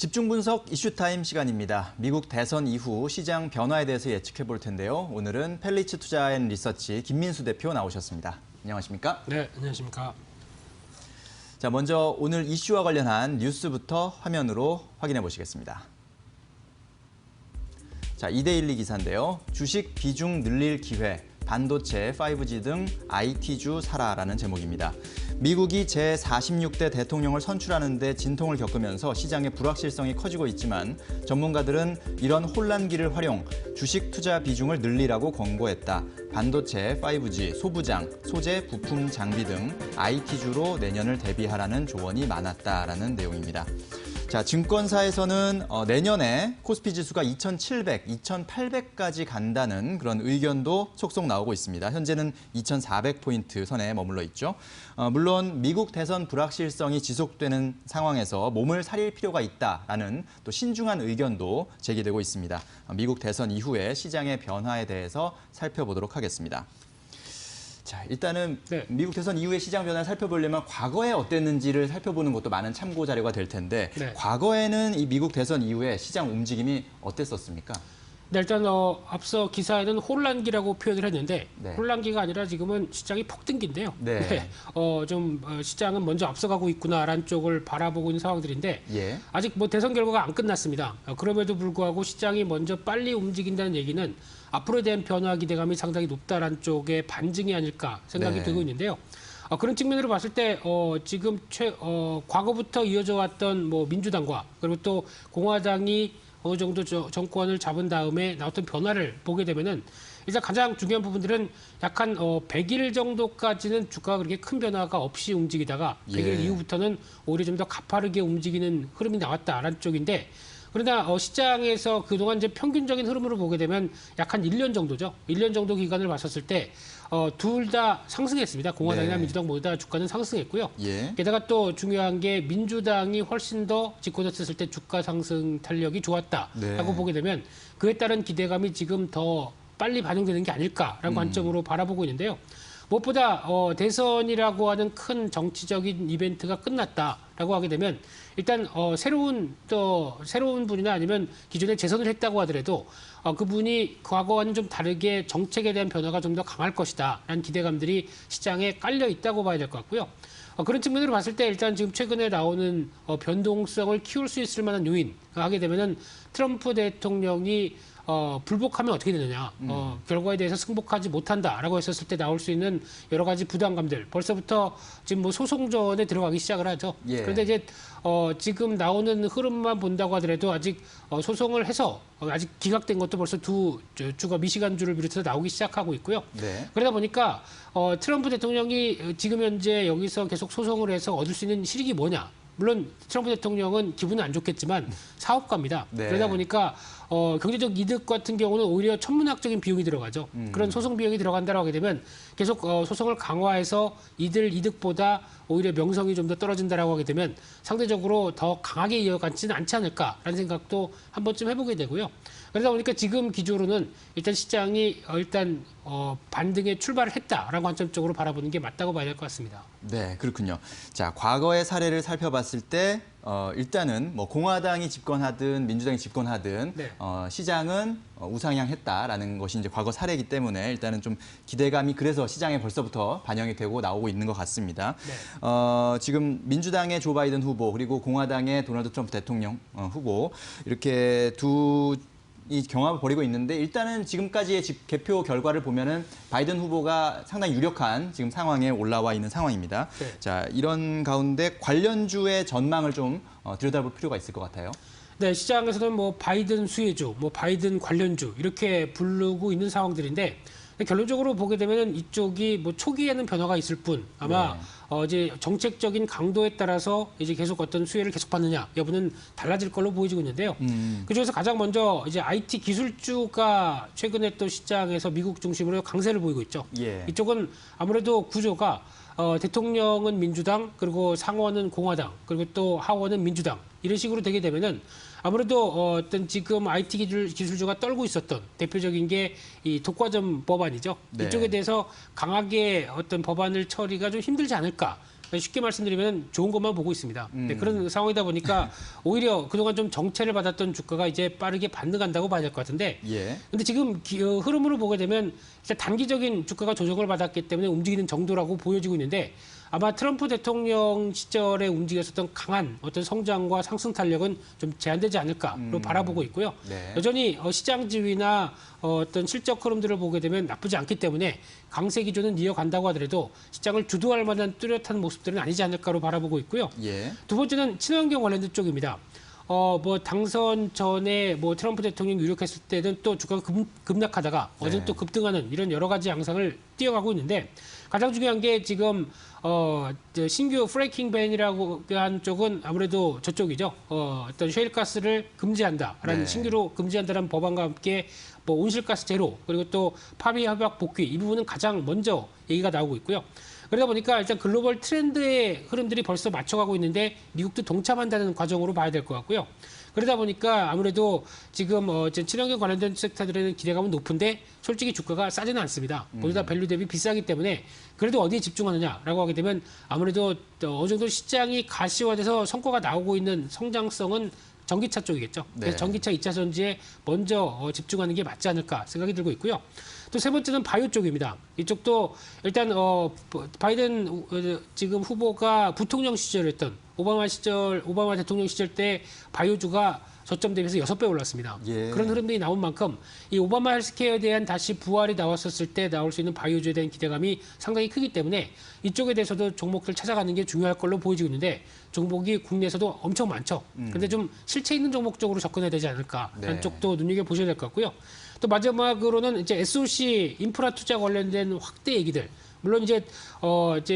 집중 분석 이슈타임 시간입니다. 미국 대선 이후 시장 변화에 대해서 예측해 볼 텐데요. 오늘은 펠리츠 투자앤리서치 김민수 대표 나오셨습니다. 안녕하십니까? 네, 안녕하십니까? 자, 먼저 오늘 이슈와 관련한 뉴스부터 화면으로 확인해 보시겠습니다. 자, 이데일리 기사인데요. 주식 비중 늘릴 기회, 반도체, 5G 등 IT주 사라라는 제목입니다. 미국이 제46대 대통령을 선출하는 데 진통을 겪으면서 시장의 불확실성이 커지고 있지만 전문가들은 이런 혼란기를 활용 주식 투자 비중을 늘리라고 권고했다. 반도체, 5G, 소부장, 소재, 부품, 장비 등 IT주로 내년을 대비하라는 조언이 많았다라는 내용입니다. 자, 증권사에서는 내년에 코스피 지수가 2,700, 2,800까지 간다는 그런 의견도 속속 나오고 있습니다. 현재는 2,400포인트 선에 머물러 있죠. 물론 미국 대선 불확실성이 지속되는 상황에서 몸을 사릴 필요가 있다라는 또 신중한 의견도 제기되고 있습니다. 미국 대선 이후의 시장의 변화에 대해서 살펴보도록 하겠습니다. 자, 일단은 미국 대선 이후의 시장 변화를 살펴보려면 과거에 어땠는지를 살펴보는 것도 많은 참고 자료가 될 텐데 과거에는 이 미국 대선 이후에 시장 움직임이 어땠었습니까? 네, 일단 앞서 기사에는 혼란기라고 표현을 했는데 혼란기가 아니라 지금은 시장이 폭등기인데요. 시장은 먼저 앞서가고 있구나라는 쪽을 바라보고 있는 상황들인데 아직 뭐 대선 결과가 안 끝났습니다. 그럼에도 불구하고 시장이 먼저 빨리 움직인다는 얘기는 앞으로에 대한 변화 기대감이 상당히 높다라는 쪽의 반증이 아닐까 생각이 들고 있는데요. 그런 측면으로 봤을 때 지금 과거부터 이어져 왔던 뭐 민주당과 그리고 또 공화당이 어느 정도 정권을 잡은 다음에 나왔던 변화를 보게 되면은 일단 가장 중요한 부분들은 약 한 100일 정도까지는 주가가 그렇게 큰 변화가 없이 움직이다가 100일 이후부터는 오히려 좀 더 가파르게 움직이는 흐름이 나왔다라는 쪽인데 그러나 시장에서 그동안 이제 평균적인 흐름으로 보게 되면 약 한 1년 정도죠. 1년 정도 기간을 봤었을 때 둘 다 상승했습니다. 공화당이나 민주당 모두 다 주가는 상승했고요. 게다가 또 중요한 게 민주당이 훨씬 더 집권했을 때 주가 상승 탄력이 좋았다라고 보게 되면 그에 따른 기대감이 지금 더 빨리 반영되는 게 아닐까라는 관점으로 바라보고 있는데요. 무엇보다 대선이라고 하는 큰 정치적인 이벤트가 끝났다라고 하게 되면 일단 새로운 분이나 아니면 기존에 재선을 했다고 하더라도 그분이 과거와는 좀 다르게 정책에 대한 변화가 좀 더 강할 것이다라는 기대감들이 시장에 깔려 있다고 봐야 될 것 같고요. 그런 측면으로 봤을 때 일단 지금 최근에 나오는 변동성을 키울 수 있을 만한 요인 하게 되면은 트럼프 대통령이 불복하면 어떻게 되느냐, 결과에 대해서 승복하지 못한다라고 했었을 때 나올 수 있는 여러 가지 부담감들, 벌써부터 지금 뭐 소송전에 들어가기 시작을 하죠. 그런데 이제 지금 나오는 흐름만 본다고 하더라도 아직 소송을 해서 아직 기각된 것도 벌써 두 주가 미시간주를 비롯해서 나오기 시작하고 있고요. 그러다 보니까 트럼프 대통령이 지금 현재 여기서 계속 소송을 해서 얻을 수 있는 실익이 뭐냐? 물론 트럼프 대통령은 기분은 안 좋겠지만 사업가입니다. 그러다 보니까 경제적 이득 같은 경우는 오히려 천문학적인 비용이 들어가죠. 그런 소송 비용이 들어간다고 하게 되면 계속 소송을 강화해서 이득보다 오히려 명성이 좀 더 떨어진다라고 하게 되면 상대적으로 더 강하게 이어가지는 않지 않을까라는 생각도 한 번쯤 해보게 되고요. 그러다 보니까 지금 기조로는 일단 시장이 반등에 출발을 했다라는 관점적으로 바라보는 게 맞다고 봐야 될 것 같습니다. 네, 그렇군요. 자, 과거의 사례를 살펴봤을 때 일단은 뭐 공화당이 집권하든 민주당이 집권하든 시장은 우상향했다라는 것이 이제 과거 사례이기 때문에 일단은 좀 기대감이 그래서 시장에 벌써부터 반영이 되고 나오고 있는 것 같습니다. 지금 민주당의 조 바이든 후보 그리고 공화당의 도널드 트럼프 대통령 후보 이렇게 이 경합을 벌이고 있는데 일단은 지금까지의 개표 결과를 보면은 바이든 후보가 상당히 유력한 지금 상황에 올라와 있는 상황입니다. 자, 이런 가운데 관련주의 전망을 좀 들여다볼 필요가 있을 것 같아요. 네, 시장에서는 뭐 바이든 수혜주, 뭐 바이든 관련주 이렇게 부르고 있는 상황들인데 결론적으로 보게 되면 이쪽이 뭐 초기에는 변화가 있을 뿐 아마 이제 정책적인 강도에 따라서 이제 계속 어떤 수혜를 계속 받느냐 여부는 달라질 걸로 보여지고 있는데요. 그중에서 가장 먼저 이제 IT 기술주가 최근에 또 시장에서 미국 중심으로 강세를 보이고 있죠. 이쪽은 아무래도 구조가 대통령은 민주당 그리고 상원은 공화당 그리고 또 하원은 민주당 이런 식으로 되게 되면은 아무래도 어떤 지금 IT 기술주가 떨고 있었던 대표적인 게 이 독과점 법안이죠. 이쪽에 대해서 강하게 어떤 법안을 처리가 좀 힘들지 않을까. 쉽게 말씀드리면 좋은 것만 보고 있습니다. 네, 그런 상황이다 보니까 오히려 그동안 좀 정체를 받았던 주가가 이제 빠르게 반등한다고 봐야 될 것 같은데 예. 근데 지금 흐름으로 보게 되면 진짜 단기적인 주가가 조정을 받았기 때문에 움직이는 정도라고 보여지고 있는데 아마 트럼프 대통령 시절에 움직였었던 강한 어떤 성장과 상승 탄력은 좀 제한되지 않을까로 바라보고 있고요. 네. 여전히 시장 지위나 어떤 실적 흐름들을 보게 되면 나쁘지 않기 때문에 강세 기조는 이어간다고 하더라도 시장을 주도할 만한 뚜렷한 모습들은 아니지 않을까로 바라보고 있고요. 예. 두 번째는 친환경 관련된 쪽입니다. 뭐 당선 전에 뭐 트럼프 대통령 유력했을 때는 또 주가가 급락하다가 어제는 또 급등하는 이런 여러 가지 양상을 띄어가고 있는데 가장 중요한 게 지금 신규 프래킹 밴이라고 한 쪽은 아무래도 저쪽이죠. 어떤 셰일가스를 금지한다라는 신규로 금지한다는 법안과 함께 뭐 온실가스 제로 그리고 또 파리 협약 복귀 이 부분은 가장 먼저 얘기가 나오고 있고요. 그러다 보니까 일단 글로벌 트렌드의 흐름들이 벌써 맞춰가고 있는데 미국도 동참한다는 과정으로 봐야 될 것 같고요. 그러다 보니까 아무래도 지금 친환경 관련된 섹터들에는 기대감은 높은데 솔직히 주가가 싸지는 않습니다. 모두 다 밸류 대비 비싸기 때문에 그래도 어디에 집중하느냐라고 하게 되면 아무래도 어느 정도 시장이 가시화돼서 성과가 나오고 있는 성장성은 전기차 쪽이겠죠. 그래서 전기차 2차 전지에 먼저 집중하는 게 맞지 않을까 생각이 들고 있고요. 또 세 번째는 바이오 쪽입니다. 이쪽도 일단 바이든 지금 후보가 부통령 시절이었던 오바마 대통령 시절 때 바이오주가 저점 대비해서 6배 올랐습니다. 그런 흐름들이 나온 만큼 이 오바마 헬스케어에 대한 다시 부활이 나왔었을 때 나올 수 있는 바이오주에 대한 기대감이 상당히 크기 때문에 이쪽에 대해서도 종목들 찾아가는 게 중요할 걸로 보여지고 있는데 종목이 국내에서도 엄청 많죠. 근데 좀 실체 있는 종목 쪽으로 접근해야 되지 않을까 하는 쪽도 눈여겨보셔야 될 것 같고요. 또 마지막으로는 이제 SOC 인프라 투자 관련된 확대 얘기들. 물론 이제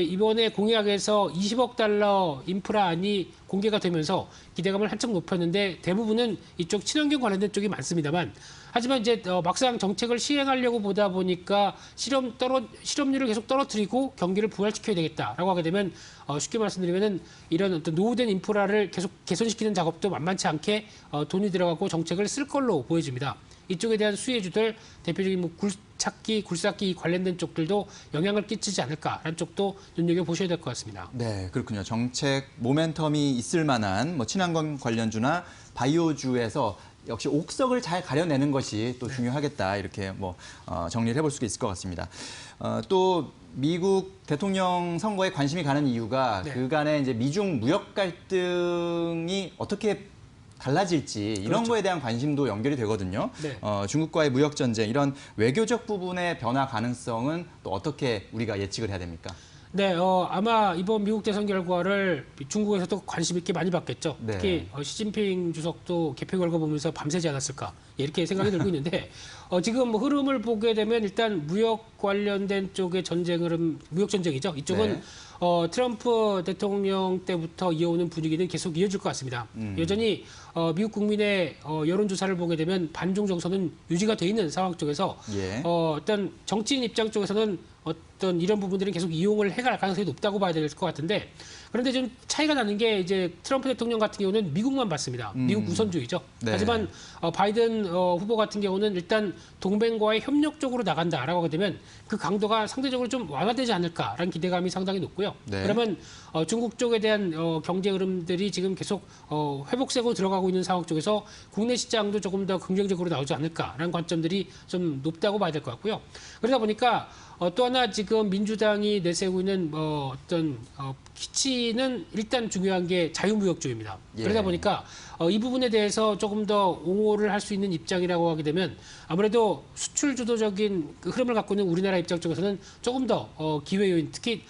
이번에 공약에서 20억 달러 인프라안이 공개가 되면서 기대감을 한층 높였는데 대부분은 이쪽 친환경 관련된 쪽이 많습니다만 하지만 이제 막상 정책을 시행하려고 보다 보니까 실업률을 계속 떨어뜨리고 경기를 부활시켜야 되겠다라고 하게 되면 쉽게 말씀드리면은 이런 어떤 노후된 인프라를 계속 개선시키는 작업도 만만치 않게 돈이 들어가고 정책을 쓸 걸로 보여집니다. 이쪽에 대한 수혜주들 대표적인 뭐 굴삭기 관련된 쪽들도 영향을 끼치지 않을까라는 쪽도 눈여겨보셔야 될 것 같습니다. 네, 그렇군요. 정책 모멘텀이 있을 만한 뭐 친환경 관련주나 바이오주에서 역시 옥석을 잘 가려내는 것이 또 중요하겠다 이렇게 뭐 정리를 해볼 수가 있을 것 같습니다. 또 미국 대통령 선거에 관심이 가는 이유가 그간의 이제 미중 무역 갈등이 어떻게 달라질지 이런 거에 대한 관심도 연결이 되거든요. 중국과의 무역 전쟁 이런 외교적 부분의 변화 가능성은 또 어떻게 우리가 예측을 해야 됩니까? 네, 아마 이번 미국 대선 결과를 중국에서도 관심 있게 많이 봤겠죠. 특히 시진핑 주석도 개표 결과 보면서 밤새지 않았을까 이렇게 생각이 들고 있는데 지금 흐름을 보게 되면 일단 무역 관련된 쪽의 전쟁 흐름, 무역 전쟁이죠. 이쪽은 트럼프 대통령 때부터 이어오는 분위기는 계속 이어질 것 같습니다. 여전히 미국 국민의 여론조사를 보게 되면 반중 정서는 유지가 돼 있는 상황 쪽에서 어떤 정치인 입장 쪽에서는 어떤 이런 부분들은 계속 이용을 해갈 가능성이 높다고 봐야 될 것 같은데 그런데 좀 차이가 나는 게 이제 트럼프 대통령 같은 경우는 미국만 봤습니다. 미국 우선주의죠. 하지만 바이든 후보 같은 경우는 일단 동맹과의 협력 쪽으로 나간다라고 하게 되면 그 강도가 상대적으로 좀 완화되지 않을까라는 기대감이 상당히 높고요. 그러면 중국 쪽에 대한 경제 흐름들이 지금 계속 회복세고 들어가고 있는 상황 쪽에서 국내 시장도 조금 더 긍정적으로 나오지 않을까라는 관점들이 좀 높다고 봐야 될 것 같고요. 그러다 보니까 또 하나 지금 민주당이 내세우고 있는 어떤 키치는 일단 중요한 게 자유무역주의입니다. 그러다 보니까 이 부분에 대해서 조금 더 옹호를 할 수 있는 입장이라고 하게 되면 아무래도 수출 주도적인 그 흐름을 갖고 있는 우리나라 입장 쪽에서는 조금 더 기회 요인, 특히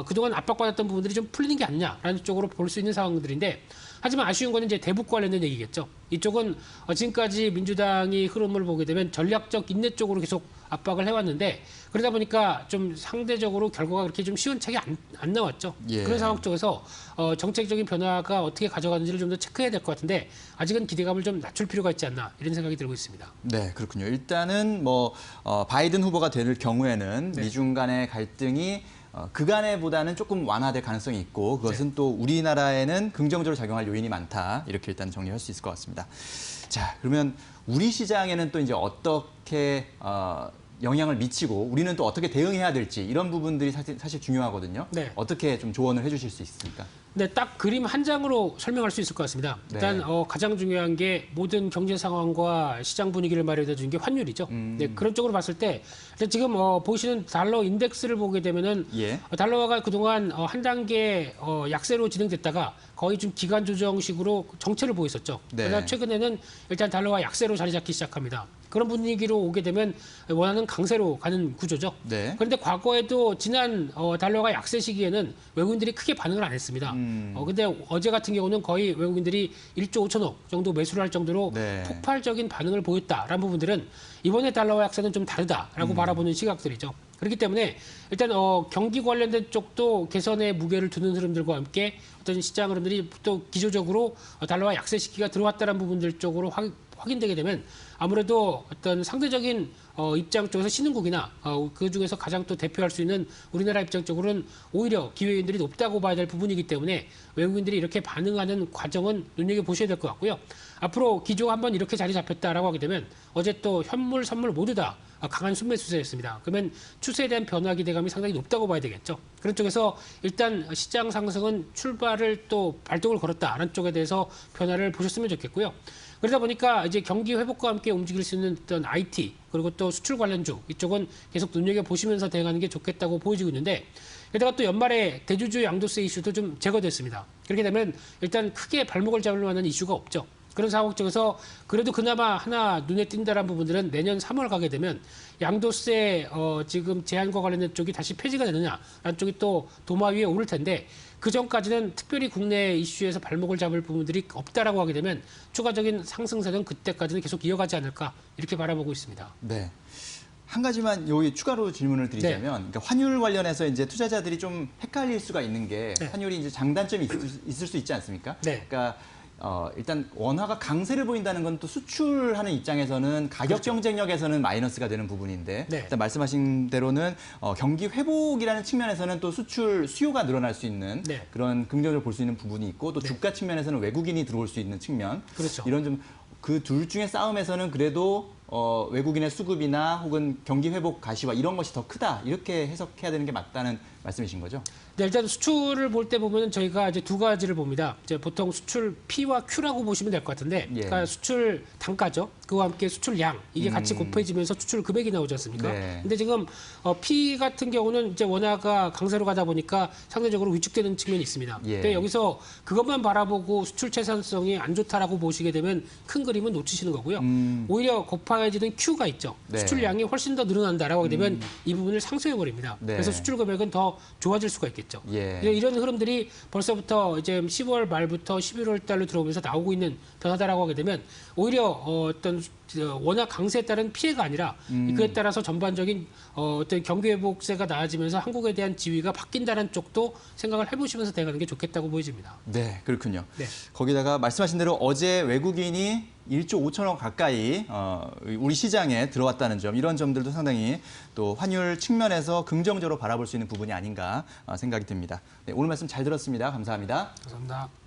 그동안 압박받았던 부분들이 좀 풀리는 게 아니냐라는 쪽으로 볼 수 있는 상황들인데 하지만 아쉬운 거는 이제 대북 관련된 얘기겠죠. 이쪽은 지금까지 민주당이 흐름을 보게 되면 전략적 인내 쪽으로 계속 압박을 해왔는데 그러다 보니까 좀 상대적으로 결과가 그렇게 좀 시원찮게 안 나왔죠. 그런 상황 쪽에서 정책적인 변화가 어떻게 가져가는지를 좀 더 체크해야 될 것 같은데 아직은 기대감을 좀 낮출 필요가 있지 않나 이런 생각이 들고 있습니다. 네, 그렇군요. 일단은 뭐 바이든 후보가 될 경우에는 미중 간의 갈등이 그간에보다는 조금 완화될 가능성이 있고 그것은 또 우리나라에는 긍정적으로 작용할 요인이 많다. 이렇게 일단 정리할 수 있을 것 같습니다. 자, 그러면 우리 시장에는 또 이제 어떻게 영향을 미치고 우리는 또 어떻게 대응해야 될지 이런 부분들이 사실 중요하거든요. 네. 어떻게 좀 조언을 해주실 수 있습니까? 네, 딱 그림 한 장으로 설명할 수 있을 것 같습니다. 일단 네. 가장 중요한 게 모든 경제 상황과 시장 분위기를 마련해 주는 게 환율이죠. 네, 그런 쪽으로 봤을 때 일단 지금 보시는 달러 인덱스를 보게 되면은 예. 달러가 그동안 한 단계 약세로 진행됐다가 거의 좀 기간 조정식으로 정체를 보였었죠. 네. 그러나 최근에는 일단 달러가 약세로 자리 잡기 시작합니다. 그런 분위기로 오게 되면 원하는 강세로 가는 구조죠. 네. 그런데 과거에도 지난 달러가 약세 시기에는 외국인들이 크게 반응을 안 했습니다. 근데 어제 같은 경우는 거의 외국인들이 1조 5천억 정도 매수를 할 정도로 네. 폭발적인 반응을 보였다라는 부분들은 이번에 달러와 약세는 좀 다르다라고 바라보는 시각들이죠. 그렇기 때문에 일단 경기 관련된 쪽도 개선의 무게를 두는 흐름들과 함께 어떤 시장 흐름들이 또 기조적으로 달러와 약세 시기가 들어왔다는 부분들 쪽으로 확인되게 되면 아무래도 어떤 상대적인 입장 쪽에서 신흥국이나 그 중에서 가장 또 대표할 수 있는 우리나라 입장 쪽으로는 오히려 기회인들이 높다고 봐야 될 부분이기 때문에 외국인들이 이렇게 반응하는 과정은 눈여겨보셔야 될 것 같고요. 앞으로 기조가 한번 이렇게 자리 잡혔다라고 하게 되면 어제 또 현물, 선물 모두 다 강한 순매수세였습니다. 그러면 추세에 대한 변화 기대감이 상당히 높다고 봐야 되겠죠. 그런 쪽에서 일단 시장 상승은 출발을 또 발동을 걸었다라는 쪽에 대해서 변화를 보셨으면 좋겠고요. 그러다 보니까 이제 경기 회복과 함께 움직일 수 있는 어떤 IT 그리고 또 수출 관련주 이쪽은 계속 눈여겨 보시면서 대응하는 게 좋겠다고 보여지고 있는데 게다가 또 연말에 대주주 양도세 이슈도 좀 제거됐습니다. 그렇게 되면 일단 크게 발목을 잡을 만한 이슈가 없죠. 그런 상황 쪽에서 그래도 그나마 하나 눈에 띈다는 부분들은 내년 3월 가게 되면 양도세 지금 제한과 관련된 쪽이 다시 폐지가 되느냐라는 쪽이 또 도마 위에 오를 텐데 그 전까지는 특별히 국내 이슈에서 발목을 잡을 부분들이 없다라고 하게 되면 추가적인 상승세는 그때까지는 계속 이어가지 않을까 이렇게 바라보고 있습니다. 네. 한 가지만 여기 추가로 질문을 드리자면, 그러니까 환율 관련해서 이제 투자자들이 좀 헷갈릴 수가 있는 게 환율이 이제 장단점이 있을 수 있지 않습니까? 네. 그러니까 일단 원화가 강세를 보인다는 건 또 수출하는 입장에서는 가격 경쟁력에서는 마이너스가 되는 부분인데 네. 일단 말씀하신 대로는 경기 회복이라는 측면에서는 또 수출 수요가 늘어날 수 있는 네. 그런 긍정을 볼 수 있는 부분이 있고 또 네. 주가 측면에서는 외국인이 들어올 수 있는 측면 그렇죠. 이런 좀 그 둘 중의 싸움에서는 그래도 외국인의 수급이나 혹은 경기 회복 가시화 이런 것이 더 크다 이렇게 해석해야 되는 게 맞다는 말씀이신 거죠? 네, 일단 수출을 볼 때 보면 저희가 이제 두 가지를 봅니다. 이제 보통 수출 P와 Q라고 보시면 될 것 같은데, 예. 그러니까 수출 단가죠. 그와 함께 수출량 이게 같이 곱해지면서 수출 금액이 나오지 않습니까? 네. 근데 지금 P 같은 경우는 이제 원화가 강세로 가다 보니까 상대적으로 위축되는 측면이 있습니다. 예. 근데 여기서 그것만 바라보고 수출 채산성이 안 좋다라고 보시게 되면 큰 그림은 놓치시는 거고요. 오히려 곱해지는 Q가 있죠. 네. 수출량이 훨씬 더 늘어난다라고 하게 되면 이 부분을 상쇄해 버립니다. 네. 그래서 수출 금액은 더 좋아질 수가 있겠죠. 예. 이런 흐름들이 벌써부터 이제 10월 말부터 11월 달로 들어오면서 나오고 있는 변화다라고 하게 되면 오히려 어떤 워낙 강세에 따른 피해가 아니라 그에 따라서 전반적인 어떤 경기 회복세가 나아지면서 한국에 대한 지위가 바뀐다는 쪽도 생각을 해보시면서 대응하는 게 좋겠다고 보여집니다. 네, 그렇군요. 네. 거기다가 말씀하신 대로 어제 외국인이 1조 5천억 가까이 우리 시장에 들어왔다는 점, 이런 점들도 상당히 또 환율 측면에서 긍정적으로 바라볼 수 있는 부분이 아닌가 생각이 듭니다. 네, 오늘 말씀 잘 들었습니다. 감사합니다. 감사합니다.